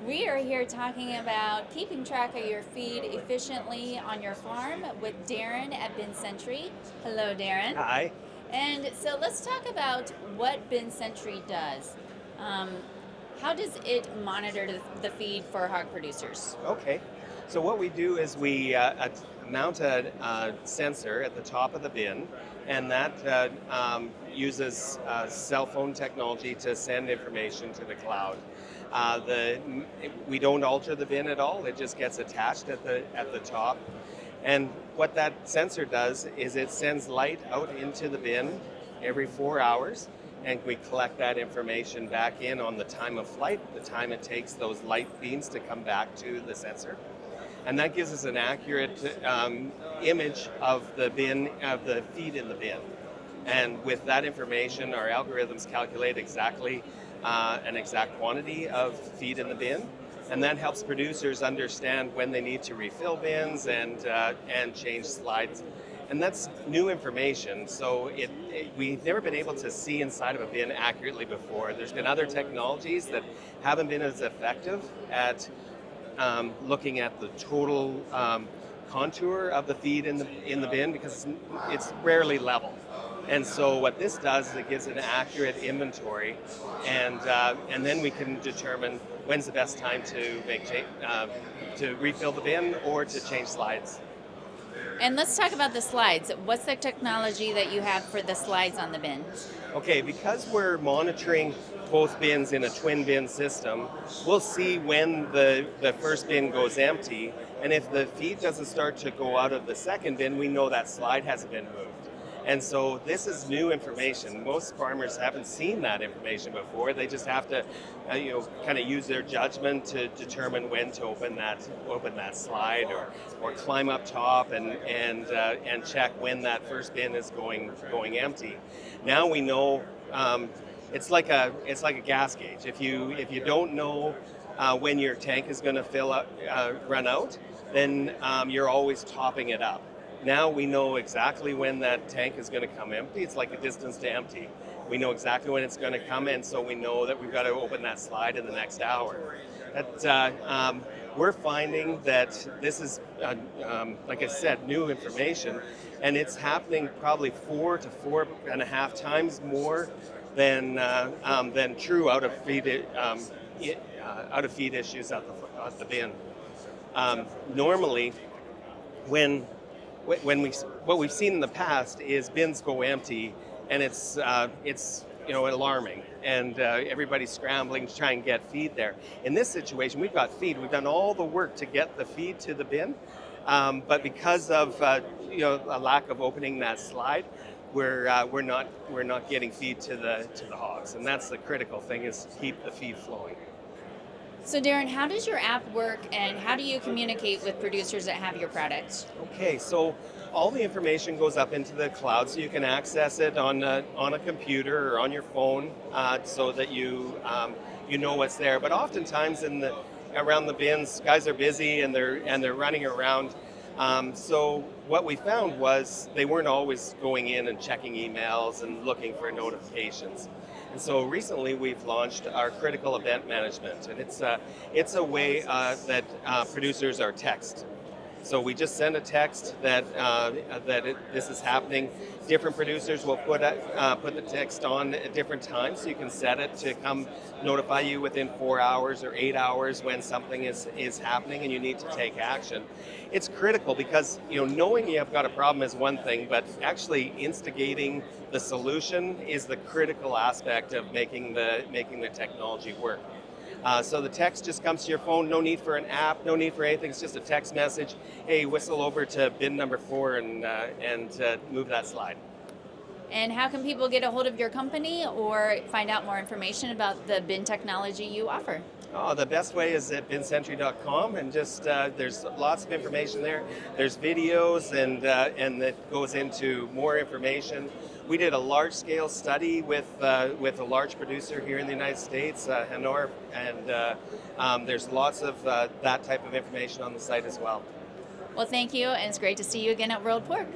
We are here talking about keeping track of your feed efficiently on your farm with Darren at BinSentry. Hello, Darren. Hi. And so let's talk about what BinSentry does. Um, how does it monitor the feed for hog producers? Okay. So what we do is we mount a sensor at the top of the bin, and that uses cell phone technology to send information to the cloud. We don't alter the bin at all; it just gets attached at the top. And what that sensor does is it sends light out into the bin every 4 hours, and we collect that information back in on the time of flight, the time it takes those light beams to come back to the sensor. And that gives us an accurate image of the bin, of the feed in the bin. And with that information, our algorithms calculate exactly an exact quantity of feed in the bin, and that helps producers understand when they need to refill bins and change slides. And that's new information, so we've never been able to see inside of a bin accurately before. There's been other technologies that haven't been as effective at looking at the total contour of the feed in the bin because it's rarely level. And so what this does is it gives an accurate inventory, and then we can determine when's the best time to to refill the bin or to change slides. And let's talk about the slides. What's the technology that you have for the slides on the bin? Okay, because we're monitoring both bins in a twin bin system, we'll see when the first bin goes empty, and if the feed doesn't start to go out of the second bin, we know that slide hasn't been moved. And so this is new information. Most farmers haven't seen that information before. They just have to, kind of use their judgment to determine when to open that slide or climb up top and check when that first bin is going empty. Now we know it's like a gas gauge. If you don't know when your tank is going to run out, then you're always topping it up. Now we know exactly when that tank is going to come empty. It's like a distance to empty. We know exactly when it's going to come, and so we know that we've got to open that slide in the next hour. We're finding that this is, like I said, new information, and it's happening probably 4 to 4.5 times more than true out of feed issues at the bin. Normally, what we've seen in the past is bins go empty, and it's alarming, and everybody's scrambling to try and get feed there. In this situation, we've got feed. We've done all the work to get the feed to the bin, but because of a lack of opening that slide, we're not getting feed to the hogs, and that's the critical thing, is keep the feed flowing. So, Darren, how does your app work, and how do you communicate with producers that have your products? Okay, so all the information goes up into the cloud, so you can access it on a computer or on your phone, so that you know what's there. But oftentimes around the bins, guys are busy and they're running around. So what we found was they weren't always going in and checking emails and looking for notifications. And so recently we've launched our critical event management, and it's a way that producers are texted. So we just send a text that this is happening. Different producers will put the text on at different times, so you can set it to come notify you within 4 hours or 8 hours when something is happening and you need to take action. It's critical because knowing you have got a problem is one thing, but actually instigating the solution is the critical aspect of making the technology work. So the text just comes to your phone, no need for an app, no need for anything, it's just a text message. Hey, whistle over to bin number 4 and move that slide. And how can people get a hold of your company or find out more information about the bin technology you offer? Oh, the best way is at BinSentry.com, and just there's lots of information there. There's videos and that goes into more information. We did a large-scale study with a large producer here in the United States, Hanor, and there's lots of that type of information on the site as well. Well, thank you, and it's great to see you again at World Pork.